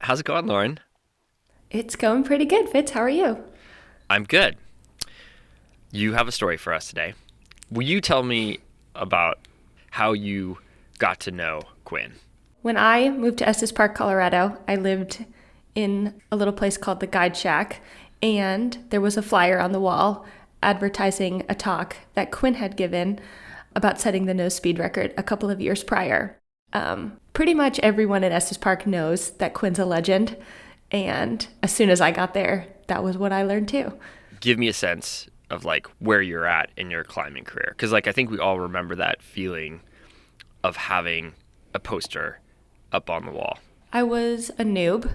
How's it going, Lauren? It's going pretty good, Fitz. How are you? I'm good. You have a story for us today. Will you tell me about how you got to know Quinn? When I moved to Estes Park, Colorado, I lived in a little place called the Guide Shack, and there was a flyer on the wall advertising a talk that Quinn had given about setting the nose speed record a couple of years prior. Pretty much everyone at Estes Park knows that Quinn's a legend, and as soon as I got there, that was what I learned too. Give me a sense of where you're at in your climbing career, because I think we all remember that feeling of having a poster up on the wall. I was a noob,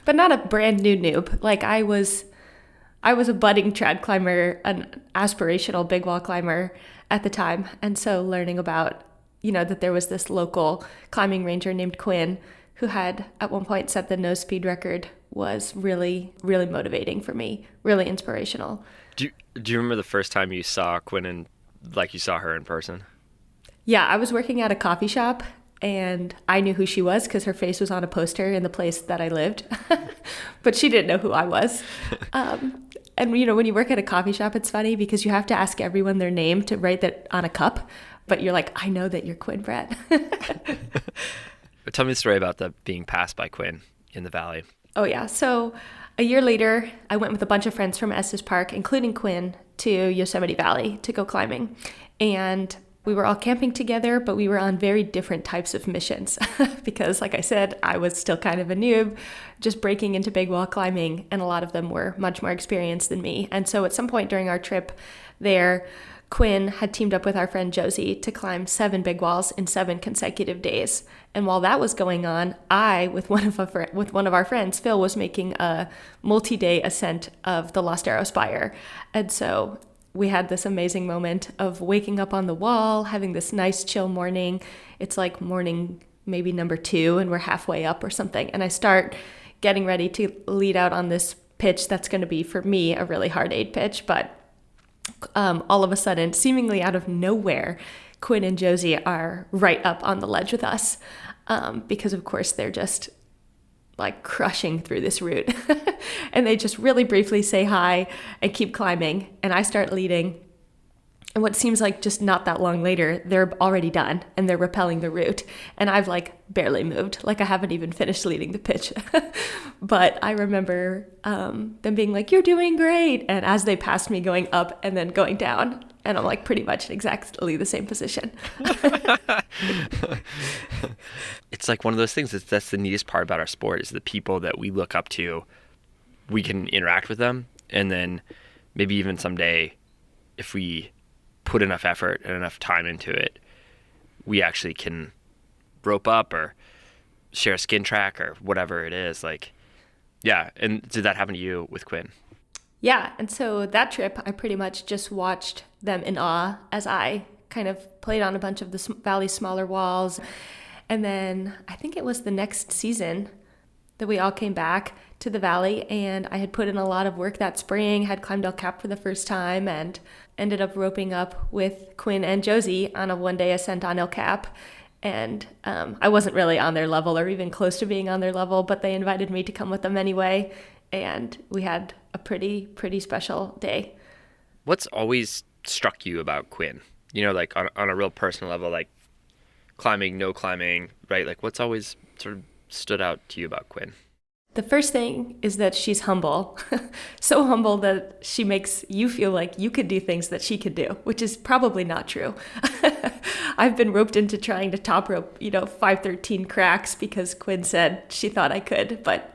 but not a brand new noob. I was a budding trad climber, an aspirational big wall climber at the time. And so learning about, that there was this local climbing ranger named Quinn who had at one point set the nose speed record was really, really motivating for me, really inspirational. Do you remember the first time you saw Quinn and you saw her in person? Yeah, I was working at a coffee shop and I knew who she was because her face was on a poster in the place that I lived, but she didn't know who I was. And when you work at a coffee shop, it's funny because you have to ask everyone their name to write that on a cup, but you're like, I know that you're Quinn Brett. But tell me the story about being passed by Quinn in the valley. Oh yeah, so a year later, I went with a bunch of friends from Estes Park, including Quinn, to Yosemite Valley to go climbing. And we were all camping together, but we were on very different types of missions because, like I said, I was still kind of a noob, just breaking into big wall climbing, and a lot of them were much more experienced than me. And so at some point during our trip there, Quinn had teamed up with our friend Josie to climb 7 big walls in 7 consecutive days. And while that was going on, I, with one of our friends, Phil, was making a multi-day ascent of the Lost Arrow Spire. And so we had this amazing moment of waking up on the wall, having this nice chill morning. It's like morning maybe number 2, and we're halfway up or something. And I start getting ready to lead out on this pitch that's going to be, for me, a really hard 8 pitch. But all of a sudden, seemingly out of nowhere, Quinn and Josie are right up on the ledge with us because, of course, they're just crushing through this route. And they just really briefly say hi and keep climbing. And I start leading. And what seems like just not that long later, they're already done and they're rappelling the route. And I've barely moved. I haven't even finished leading the pitch. But I remember them being like, "You're doing great." And as they passed me, going up and then going down. And I'm pretty much in exactly the same position. It's one of those things that's the neatest part about our sport is the people that we look up to, we can interact with them. And then maybe even someday, if we put enough effort and enough time into it, we actually can rope up or share a skin track or whatever it is. Yeah. And did that happen to you with Quinn? Yeah. And so that trip, I pretty much just watched them in awe as I kind of played on a bunch of the valley's smaller walls. And then I think it was the next season that we all came back to the valley, and I had put in a lot of work that spring, had climbed El Cap for the first time, and ended up roping up with Quinn and Josie on a one-day ascent on El Cap. And I wasn't really on their level or even close to being on their level, but they invited me to come with them anyway, and we had a pretty special day. What's always struck you about Quinn? On a real personal level, climbing, no climbing, right? What's always sort of stood out to you about Quinn? The first thing is that she's humble, so humble that she makes you feel like you could do things that she could do, which is probably not true. I've been roped into trying to top rope, 513 cracks because Quinn said she thought I could, but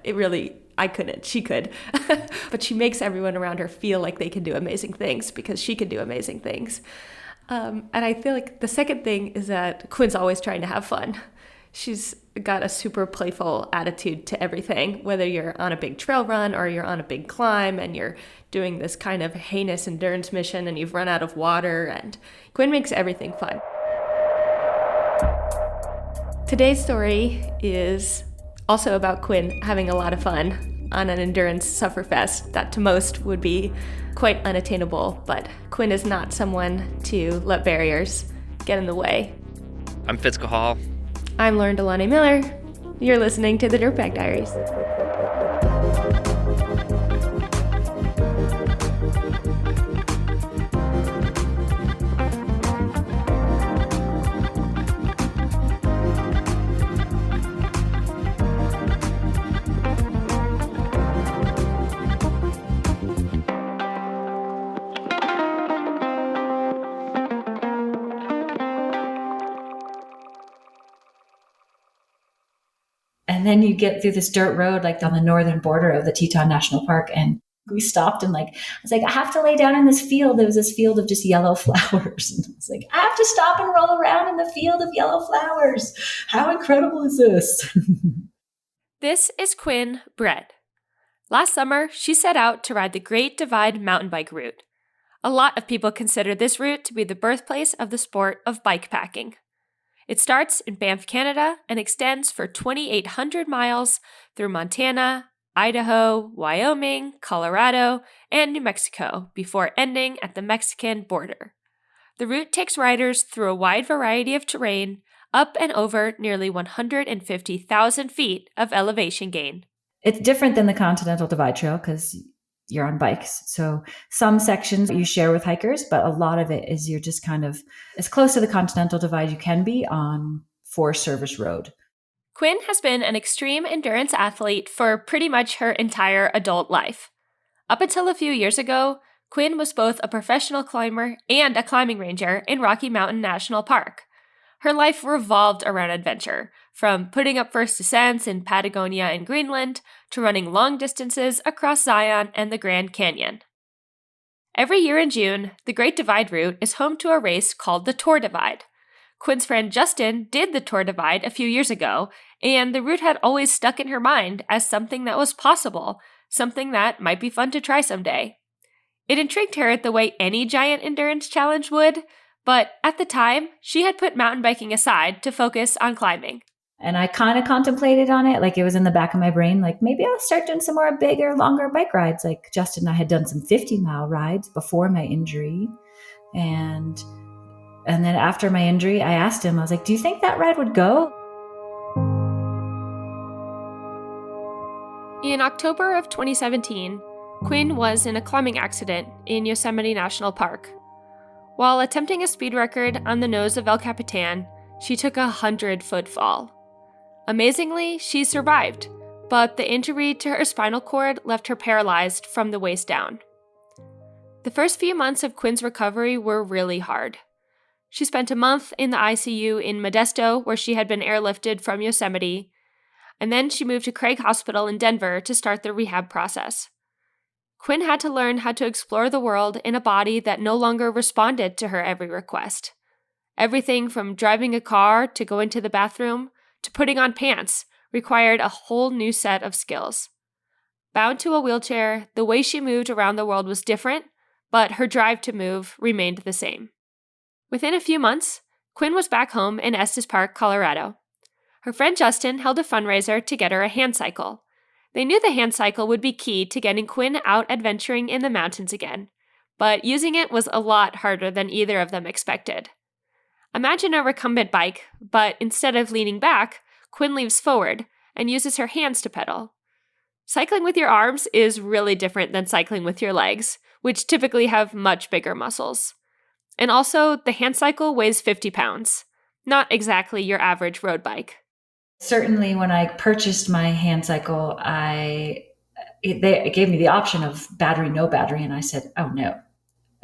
I couldn't. She could. But she makes everyone around her feel like they can do amazing things because she can do amazing things. And I feel like the second thing is that Quinn's always trying to have fun. She's got a super playful attitude to everything, whether you're on a big trail run or you're on a big climb and you're doing this kind of heinous endurance mission and you've run out of water, and Quinn makes everything fun. Today's story is also about Quinn having a lot of fun on an endurance sufferfest that to most would be quite unattainable, but Quinn is not someone to let barriers get in the way. I'm Fitz Cahal. I'm Lauren Delane Miller. You're listening to the Dirtbag Diaries. And then you get through this dirt road, like on the northern border of the Teton National Park. And we stopped and I was like, I have to lay down in this field. There was this field of just yellow flowers. And I was like, I have to stop and roll around in the field of yellow flowers. How incredible is this? This is Quinn Brett. Last summer, she set out to ride the Great Divide mountain bike route. A lot of people consider this route to be the birthplace of the sport of bike packing. It starts in Banff, Canada, and extends for 2,800 miles through Montana, Idaho, Wyoming, Colorado, and New Mexico before ending at the Mexican border. The route takes riders through a wide variety of terrain, up and over nearly 150,000 feet of elevation gain. It's different than the Continental Divide Trail because you're on bikes. So some sections you share with hikers, but a lot of it is you're just kind of as close to the Continental Divide you can be on Forest Service Road. Quinn has been an extreme endurance athlete for pretty much her entire adult life. Up until a few years ago, Quinn was both a professional climber and a climbing ranger in Rocky Mountain National Park. Her life revolved around adventure, from putting up first ascents in Patagonia and Greenland to running long distances across Zion and the Grand Canyon. Every year in June, the Great Divide route is home to a race called the Tour Divide. Quinn's friend Justin did the Tour Divide a few years ago, and the route had always stuck in her mind as something that was possible, something that might be fun to try someday. It intrigued her the way any giant endurance challenge would, but at the time, she had put mountain biking aside to focus on climbing. And I kind of contemplated on it, like it was in the back of my brain, like maybe I'll start doing some more bigger, longer bike rides. Like Justin and I had done some 50-mile rides before my injury. And then after my injury, I asked him, I was like, do you think that ride would go? In October of 2017, Quinn was in a climbing accident in Yosemite National Park. While attempting a speed record on the nose of El Capitan, she took a 100-foot fall. Amazingly, she survived, but the injury to her spinal cord left her paralyzed from the waist down. The first few months of Quinn's recovery were really hard. She spent a month in the ICU in Modesto, where she had been airlifted from Yosemite, and then she moved to Craig Hospital in Denver to start the rehab process. Quinn had to learn how to explore the world in a body that no longer responded to her every request. Everything from driving a car to going to the bathroom to putting on pants required a whole new set of skills. Bound to a wheelchair, the way she moved around the world was different, but her drive to move remained the same. Within a few months, Quinn was back home in Estes Park, Colorado. Her friend Justin held a fundraiser to get her a hand cycle. They knew the hand cycle would be key to getting Quinn out adventuring in the mountains again, but using it was a lot harder than either of them expected. Imagine a recumbent bike, but instead of leaning back, Quinn leans forward and uses her hands to pedal. Cycling with your arms is really different than cycling with your legs, which typically have much bigger muscles. And also, the hand cycle weighs 50 pounds. Not exactly your average road bike. Certainly, when I purchased my hand cycle, they gave me the option of battery, no battery. And I said, oh no,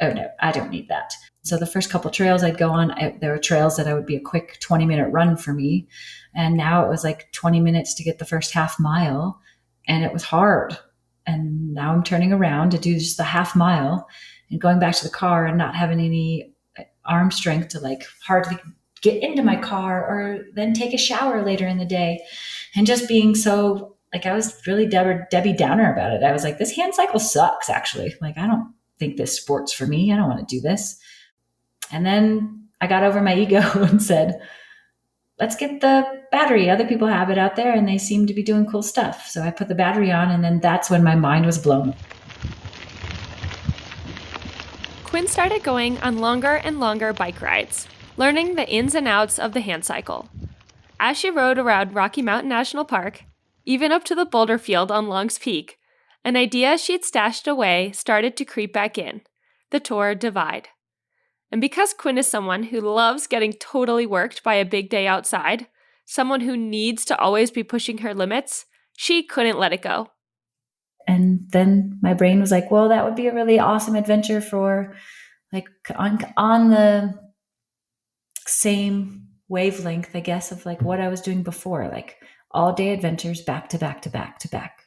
I don't need that. So the first couple trails I'd go on, there were trails that would be a quick 20-minute run for me. And now it was like 20 minutes to get the first half mile. And it was hard. And now I'm turning around to do just the half mile and going back to the car and not having any arm strength to hardly get into my car or then take a shower later in the day. And just being so, I was really Debbie Downer about it. I was like, this hand cycle sucks, actually. I don't think this sport's for me. I don't want to do this. And then I got over my ego and said, let's get the battery. Other people have it out there and they seem to be doing cool stuff. So I put the battery on, and then that's when my mind was blown. Quinn started going on longer and longer bike rides, learning the ins and outs of the hand cycle. As she rode around Rocky Mountain National Park, even up to the boulder field on Long's Peak, an idea she'd stashed away started to creep back in: the Tour Divide. And because Quinn is someone who loves getting totally worked by a big day outside, someone who needs to always be pushing her limits, she couldn't let it go. And then my brain was like, well, that would be a really awesome adventure for like on the same wavelength, I guess, of like what I was doing before, like all day adventures back to back to back to back.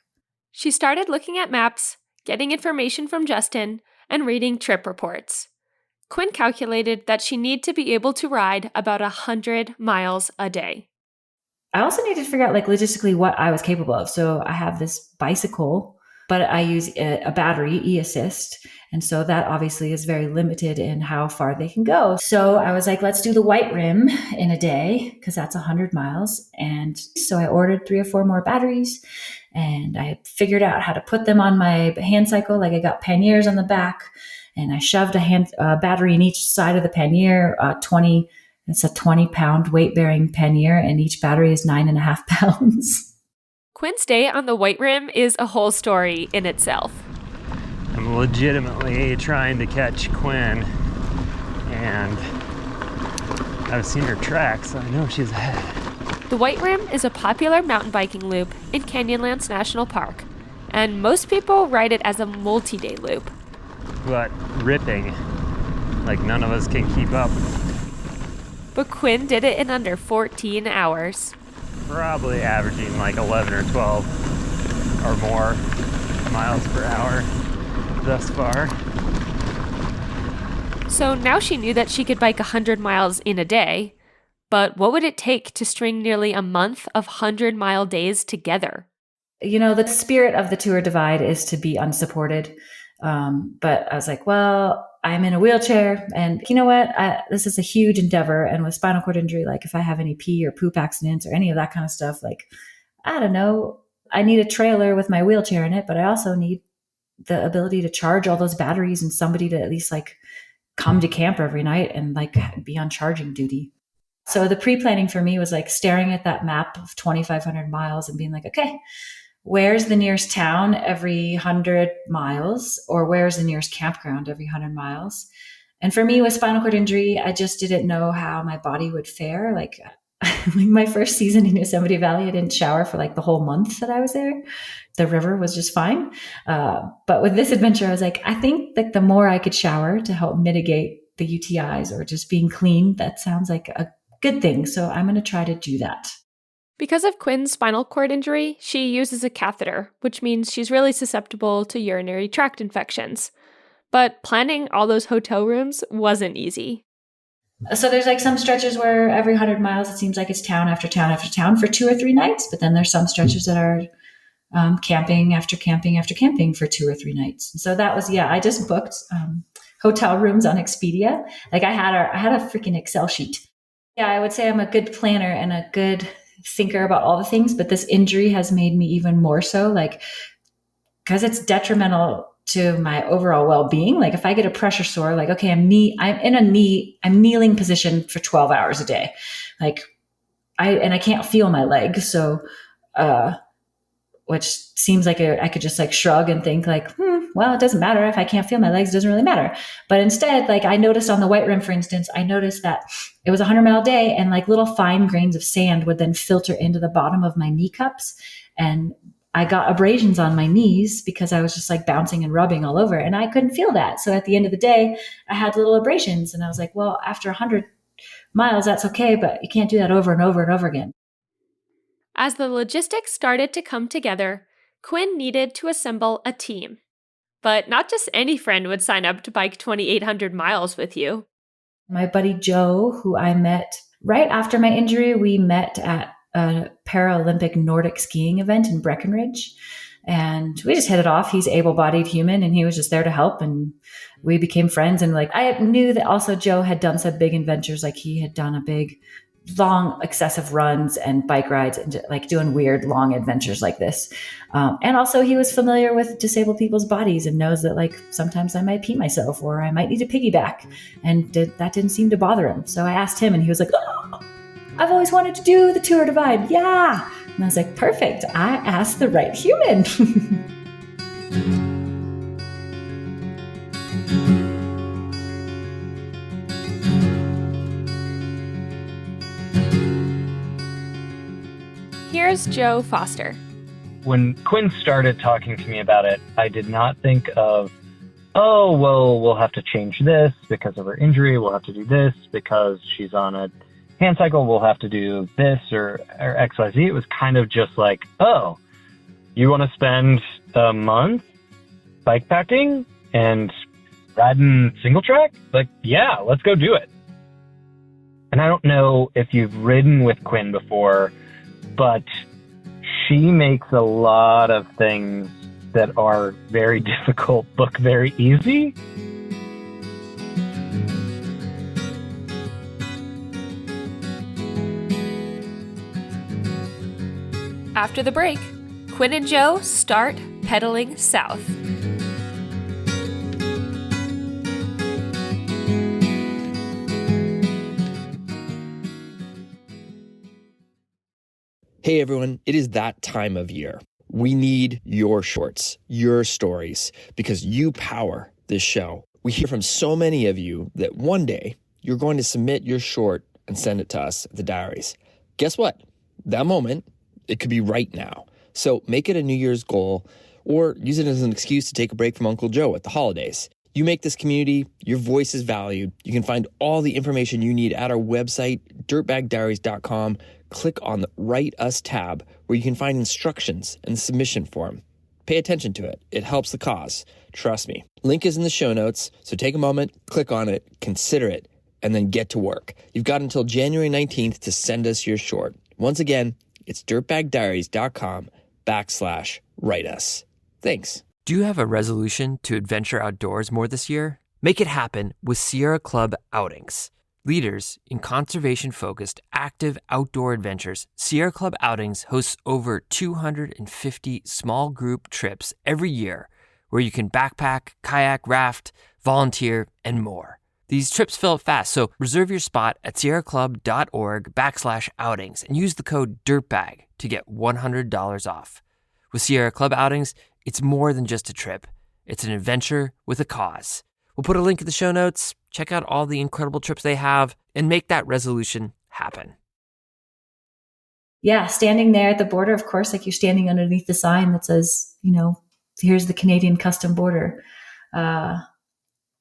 She started looking at maps, getting information from Justin, and reading trip reports. Quinn calculated that she needed to be able to ride about 100 miles a day. I also needed to figure out like logistically what I was capable of. So I have this bicycle, but I use a battery, e-assist. And so that obviously is very limited in how far they can go. So I was like, let's do the white rim in a day because that's 100 miles. And so I ordered 3 or 4 more batteries and I figured out how to put them on my hand cycle. Like I got panniers on the back and I shoved a battery in each side of the pannier, it's a 20-pound weight-bearing pannier, and each battery is 9.5 pounds. Quinn's day on the White Rim is a whole story in itself. I'm legitimately trying to catch Quinn, and I've seen her tracks, so I know she's ahead. The White Rim is a popular mountain biking loop in Canyonlands National Park, and most people ride it as a multi-day loop. But ripping, like none of us can keep up. But Quinn did it in under 14 hours. Probably averaging like 11 or 12 or more miles per hour thus far. So now she knew that she could bike 100 miles in a day, but what would it take to string nearly a month of 100-mile days together? You know, the spirit of the Tour Divide is to be unsupported. But I was like, well, I'm in a wheelchair and you know what? This is a huge endeavor. And with spinal cord injury, like if I have any pee or poop accidents or any of that kind of stuff, like, I don't know, I need a trailer with my wheelchair in it, but I also need the ability to charge all those batteries and somebody to at least like come to camp every night and like be on charging duty. So the pre-planning for me was like staring at that map of 2,500 miles and being like, okay, where's the nearest town every 100 miles, or where's the nearest campground every 100 miles? And for me with spinal cord injury, I just didn't know how my body would fare. Like my first season in Yosemite Valley, I didn't shower for like the whole month that I was there. The river was just fine. But with this adventure, I was like, I think that the more I could shower to help mitigate the UTIs or just being clean, that sounds like a good thing. So I'm going to try to do that. Because of Quinn's spinal cord injury, she uses a catheter, which means she's really susceptible to urinary tract infections. But planning all those hotel rooms wasn't easy. So there's like some stretches where every 100 miles, it seems like it's town after town after town for 2 or 3 nights. But then there's some stretches that are camping after camping after camping for 2 or 3 nights. And so that was, I just booked hotel rooms on Expedia. Like I had a freaking Excel sheet. Yeah, I would say I'm a good planner and a good thinker about all the things, but this injury has made me even more so, like, because it's detrimental to my overall well-being. Like if I get a pressure sore, like, okay, I'm kneeling position for 12 hours a day. Like I can't feel my leg. So, which seems like I could just like shrug and think like, well, it doesn't matter if I can't feel my legs, it doesn't really matter. But instead, like I noticed on the White Rim, for instance, I noticed that it was a 100-mile day and like little fine grains of sand would then filter into the bottom of my knee cups. And I got abrasions on my knees because I was just like bouncing and rubbing all over and I couldn't feel that. So at the end of the day, I had little abrasions and I was like, well, after 100 miles, that's okay, but you can't do that over and over and over again. As the logistics started to come together, Quinn needed to assemble a team. But not just any friend would sign up to bike 2,800 miles with you. My buddy Joe, who I met right after my injury, we met at a Paralympic Nordic skiing event in Breckenridge. And we just hit it off. He's able-bodied human and he was just there to help. And we became friends. And like, I knew that also Joe had done some big adventures. Like he had done a big, long, excessive runs and bike rides and like doing weird, long adventures like this. And also he was familiar with disabled people's bodies and knows that like sometimes I might pee myself or I might need to piggyback. And that didn't seem to bother him. So I asked him and he was like, oh. I've always wanted to do the Tour Divide. Yeah. And I was like, perfect. I asked the right human. Here's Joe Foster. When Quinn started talking to me about it, I did not think of, oh, well, we'll have to change this because of her injury. We'll have to do this because she's on a hand cycle. We'll have to do this or XYZ. It was kind of just like, oh, you want to spend a month bike packing and riding single track? Like, yeah, let's go do it. And I don't know if you've ridden with Quinn before, but she makes a lot of things that are very difficult look very easy. After the break, Quinn and Joe start pedaling south. Hey everyone, it is that time of year. We need your shorts, your stories, because you power this show. We hear from so many of you that one day you're going to submit your short and send it to us at the Diaries. Guess what? That moment, it could be right now. So make it a New Year's goal or use it as an excuse to take a break from Uncle Joe at the holidays. You make this community, your voice is valued. You can find all the information you need at our website, dirtbagdiaries.com. Click on the Write Us tab where you can find instructions and the submission form. Pay attention to it. It helps the cause. Trust me. Link is in the show notes, so take a moment, click on it, consider it, and then get to work. You've got until January 19th to send us your short. Once again, it's dirtbagdiaries.com/write us. Thanks. Do you have a resolution to adventure outdoors more this year? Make it happen with Sierra Club Outings. Leaders in conservation-focused active outdoor adventures, Sierra Club Outings hosts over 250 small group trips every year where you can backpack, kayak, raft, volunteer, and more. These trips fill up fast, so reserve your spot at sierraclub.org/outings and use the code DIRTBAG to get $100 off. With Sierra Club Outings, it's more than just a trip. It's an adventure with a cause. We'll put a link in the show notes. Check out all the incredible trips they have and make that resolution happen. Yeah, standing there at the border, of course, like you're standing underneath the sign that says, here's the Canadian custom border. I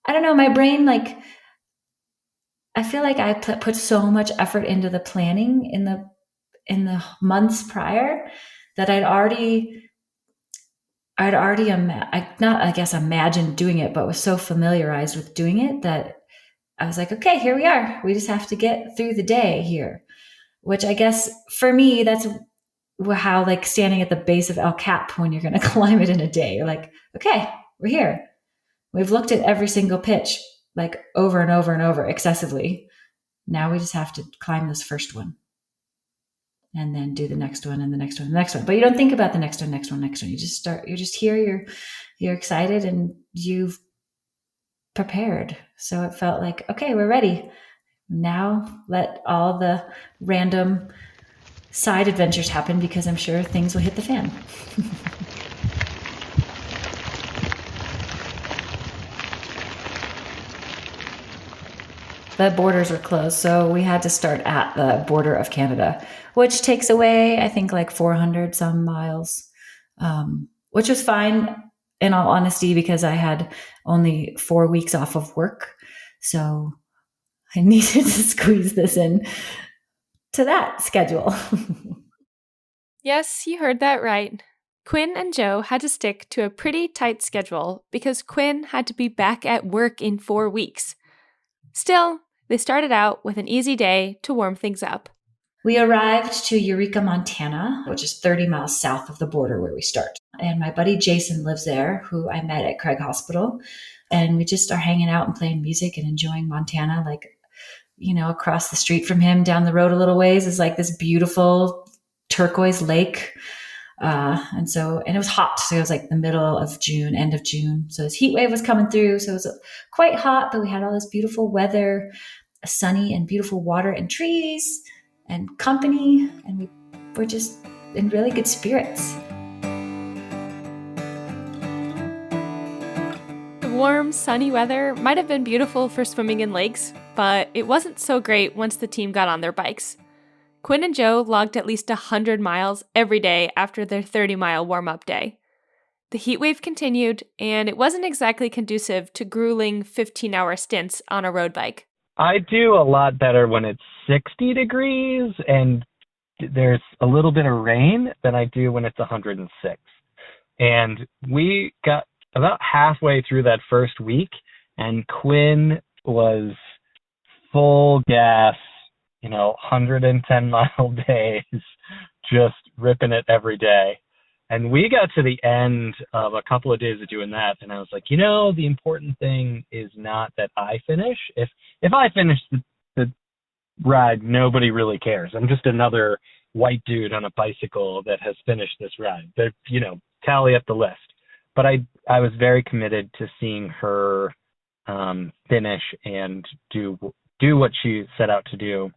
don't know, my brain, I feel like I put so much effort into the planning in the months prior that I'd already imagined doing it, but was so familiarized with doing it that I was like, okay, here we are. We just have to get through the day here, which I guess for me, that's how standing at the base of El Cap when you're going to climb it in a day. You're like, okay, we're here. We've looked at every single pitch over and over and over excessively. Now we just have to climb this first one and then do the next one and the next one, and the next one. But you don't think about the next one. You just start, you're just here, you're excited and you've prepared. So it felt like, okay, we're ready. Now let all the random side adventures happen because I'm sure things will hit the fan. The borders were closed, so we had to start at the border of Canada, which takes away, I think, 400 some miles, which was fine, in all honesty, because I had only 4 weeks off of work. So I needed to squeeze this in to that schedule. Yes, you heard that right. Quinn and Joe had to stick to a pretty tight schedule because Quinn had to be back at work in 4 weeks. Still, they started out with an easy day to warm things up. We arrived to Eureka, Montana, which is 30 miles south of the border where we start. And my buddy Jason lives there, who I met at Craig Hospital. And we just are hanging out and playing music and enjoying Montana. Across the street from him, down the road a little ways, is this beautiful turquoise lake. And it was hot. So it was the middle of June, end of June. So this heat wave was coming through. So it was quite hot, but we had all this beautiful weather, sunny and beautiful water and trees. and company, and we were just in really good spirits. The warm, sunny weather might have been beautiful for swimming in lakes, but it wasn't so great once the team got on their bikes. Quinn and Joe logged at least 100 miles every day after their 30-mile warm-up day. The heat wave continued, and it wasn't exactly conducive to grueling 15-hour stints on a road bike. I do a lot better when it's 60 degrees and there's a little bit of rain than I do when it's 106. And we got about halfway through that first week, and Quinn was full gas, 110-mile days, just ripping it every day. And we got to the end of a couple of days of doing that, and I was like, the important thing is not that I finish. If I finish the ride, nobody really cares. I'm just another white dude on a bicycle that has finished this ride. But, tally up the list. But I was very committed to seeing her finish and do what she set out to do.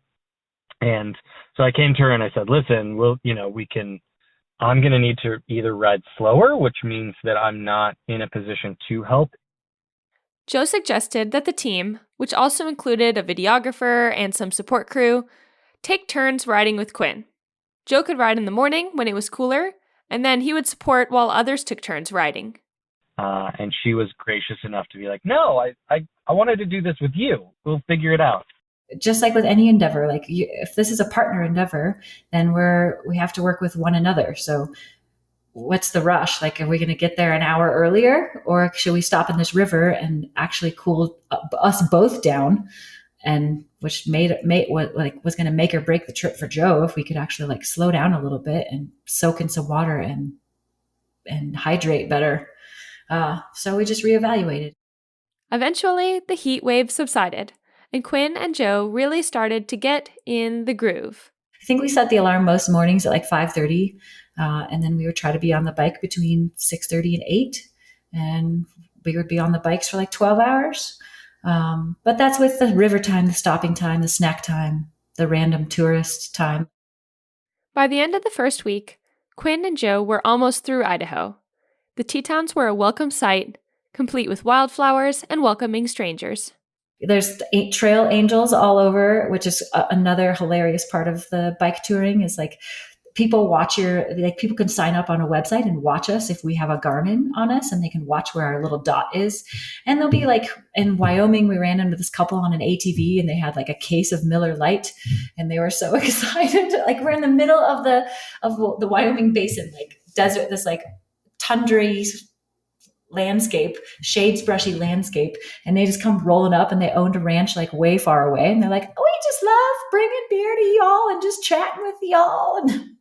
And so I came to her and I said, listen, I'm going to need to either ride slower, which means that I'm not in a position to help. Joe suggested that the team, which also included a videographer and some support crew, take turns riding with Quinn. Joe could ride in the morning when it was cooler, and then he would support while others took turns riding. And she was gracious enough to be like, no, I wanted to do this with you. We'll figure it out. Just like with any endeavor, if this is a partner endeavor, then we have to work with one another. So what's the rush? Are we going to get there an hour earlier, or should we stop in this river and actually cool us both down? And which was going to make or break the trip for Joe if we could actually slow down a little bit and soak in some water and hydrate better. So we just reevaluated. Eventually, the heat wave subsided, and Quinn and Joe really started to get in the groove. I think we set the alarm most mornings at 5:30, and then we would try to be on the bike between 6:30 and 8, and we would be on the bikes for 12 hours. But that's with the river time, the stopping time, the snack time, the random tourist time. By the end of the first week, Quinn and Joe were almost through Idaho. The Tetons were a welcome sight, complete with wildflowers and welcoming strangers. There's trail angels all over, which is another hilarious part of the bike touring is people watch people can sign up on a website and watch us if we have a Garmin on us, and they can watch where our little dot is. And they'll be in Wyoming, we ran into this couple on an ATV and they had a case of Miller Lite and they were so excited. We're in the middle of the Wyoming basin, desert, this tundra landscape, shades brushy landscape, and they just come rolling up, and they owned a ranch way far away, and they're like, oh, we just love bringing beer to y'all and just chatting with y'all. And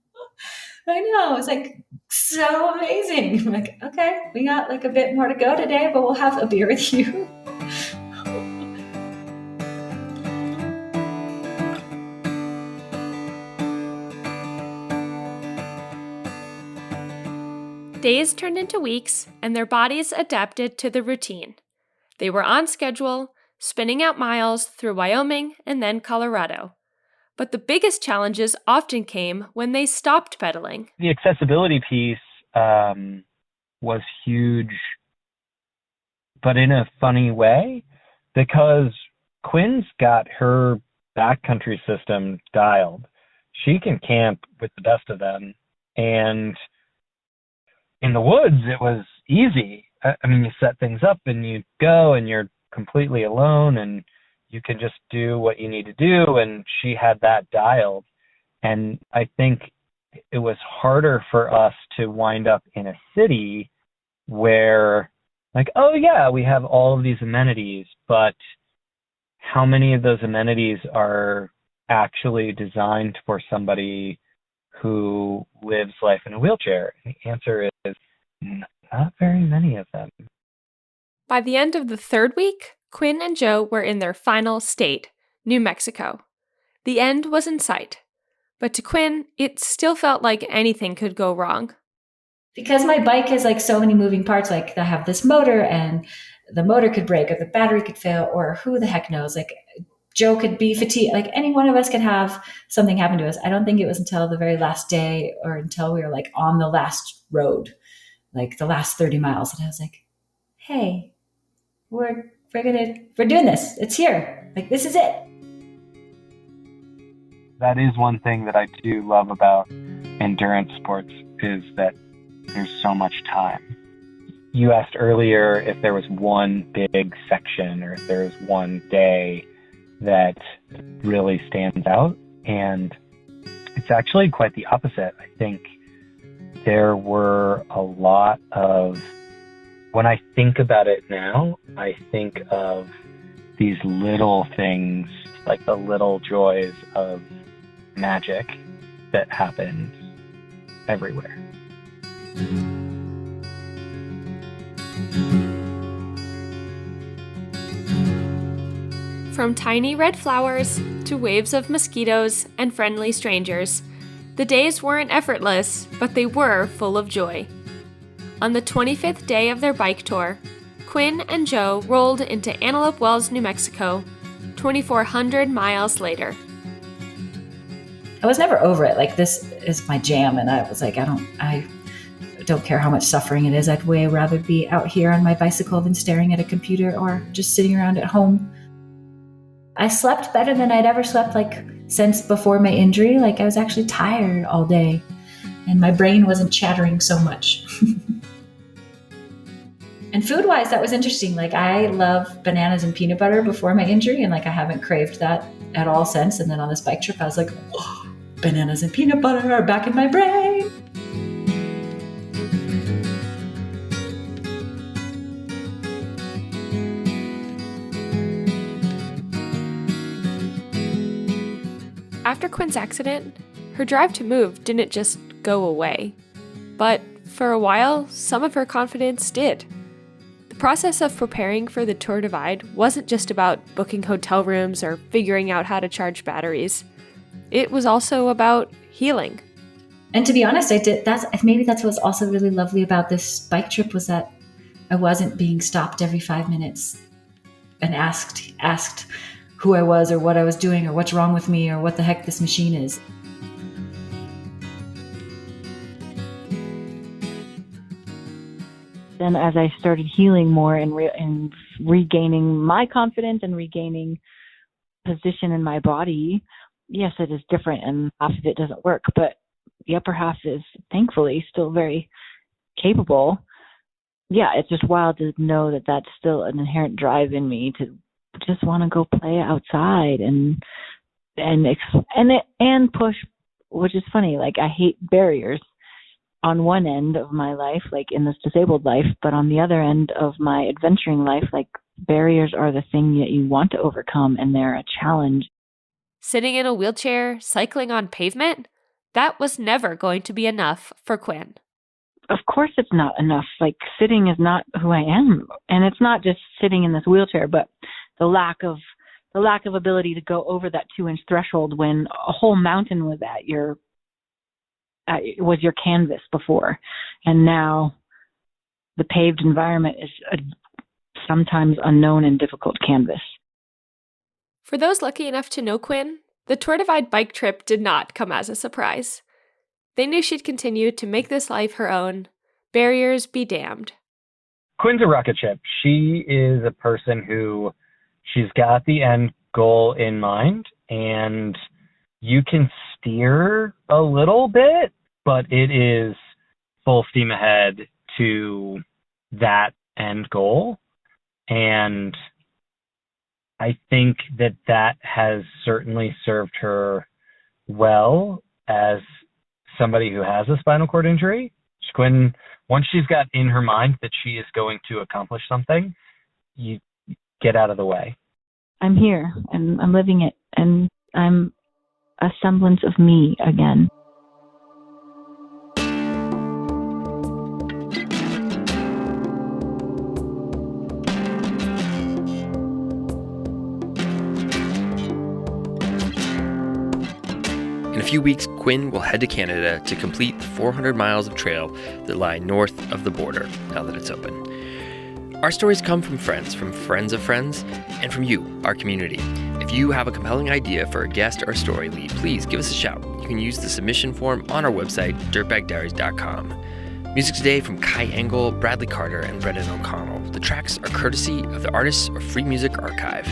I know, it's so amazing. I'm okay, we got a bit more to go today, but we'll have a beer with you. Days turned into weeks, and their bodies adapted to the routine. They were on schedule, spinning out miles through Wyoming and then Colorado. But the biggest challenges often came when they stopped pedaling. The accessibility piece was huge, but in a funny way, because Quinn's got her backcountry system dialed. She can camp with the best of them, and in the woods, it was easy. You set things up and you go and you're completely alone and you can just do what you need to do. And she had that dialed. And I think it was harder for us to wind up in a city where oh yeah, we have all of these amenities, but how many of those amenities are actually designed for somebody who lives life in a wheelchair? And the answer is not very many of them. By the end of the third week, Quinn and Joe were in their final state, New Mexico. The end was in sight. But to Quinn, it still felt like anything could go wrong. Because my bike has so many moving parts, I have this motor and the motor could break or the battery could fail or who the heck knows. Joe could be fatigued. Like any one of us could have something happen to us. I don't think it was until the very last day or until we were like on the last road, like the last 30 miles, that I was like, hey, we're doing this. It's here. Like, this is it. That is one thing that I do love about endurance sports is that there's so much time. You asked earlier if there was one big section or if there was one day that really stands out, and it's actually quite the opposite. I think there were a lot of, when I think about it now, I think of these little things, like the little joys of magic that happened everywhere. From tiny red flowers to waves of mosquitoes and friendly strangers, the days weren't effortless, but they were full of joy. On the 25th day of their bike tour, Quinn and Joe rolled into Antelope Wells, New Mexico, 2,400 miles later. I was never over it. Like, this is my jam. And I was like, I don't care how much suffering it is. I'd way rather be out here on my bicycle than staring at a computer or just sitting around at home. I slept better than I'd ever slept, like, since before my injury. Like, I was actually tired all day and my brain wasn't chattering so much. And food-wise, that was interesting. Like, I love bananas and peanut butter before my injury, and like I haven't craved that at all since. And then on this bike trip, I was like, oh, bananas and peanut butter are back in my brain. After Quinn's accident, her drive to move didn't just go away. But for a while, some of her confidence did. The process of preparing for the Tour Divide wasn't just about booking hotel rooms or figuring out how to charge batteries. It was also about healing. And to be honest, maybe that's what's also really lovely about this bike trip, was that I wasn't being stopped every 5 minutes and asked who I was or what I was doing or what's wrong with me or what the heck this machine is. Then as I started healing more and regaining my confidence and regaining position in my body, yes, it is different and half of it doesn't work, but the upper half is thankfully still very capable. Yeah, it's just wild to know that that's still an inherent drive in me to just want to go play outside and push, which is funny. Like, I hate barriers on one end of my life, like in this disabled life, but on the other end of my adventuring life, like, barriers are the thing that you want to overcome, and they're a challenge. Sitting in a wheelchair, cycling on pavement, that was never going to be enough for Quinn. Of course it's not enough. Like, sitting is not who I am. And it's not just sitting in this wheelchair, but the lack of ability to go over that 2-inch threshold when a whole mountain was was your canvas before. And now the paved environment is a sometimes unknown and difficult canvas. For those lucky enough to know Quinn, the Tour Divide bike trip did not come as a surprise. They knew she'd continue to make this life her own. Barriers be damned. Quinn's a rocket ship. She is a person who, she's got the end goal in mind, and you can steer a little bit, but it is full steam ahead to that end goal. And I think that has certainly served her well as somebody who has a spinal cord injury. Quinn, once she's got in her mind that she is going to accomplish something, you get out of the way. I'm here and I'm living it, and I'm a semblance of me again. In a few weeks, Quinn will head to Canada to complete the 400 miles of trail that lie north of the border now that it's open. Our stories come from friends of friends, and from you, our community. If you have a compelling idea for a guest or story lead, please give us a shout. You can use the submission form on our website, dirtbagdiaries.com. Music today from Kai Engel, Bradley Carter, and Brendan O'Connell. The tracks are courtesy of the Artists or Free Music Archive.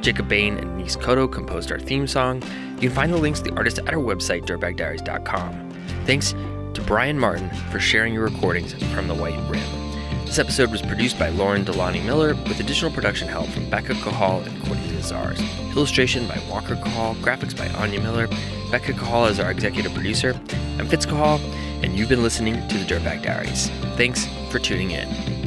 Jacob Bain and Denise Cotto composed our theme song. You can find the links to the artists at our website, dirtbagdiaries.com. Thanks to Brian Martin for sharing your recordings from the White Rim. This episode was produced by Lauren Delani Miller with additional production help from Becca Cahal and Cornelia Zars. Illustration by Walker Cahal, graphics by Anya Miller. Becca Cahal is our executive producer. I'm Fitz Cahal, and you've been listening to the Dirtbag Diaries. Thanks for tuning in.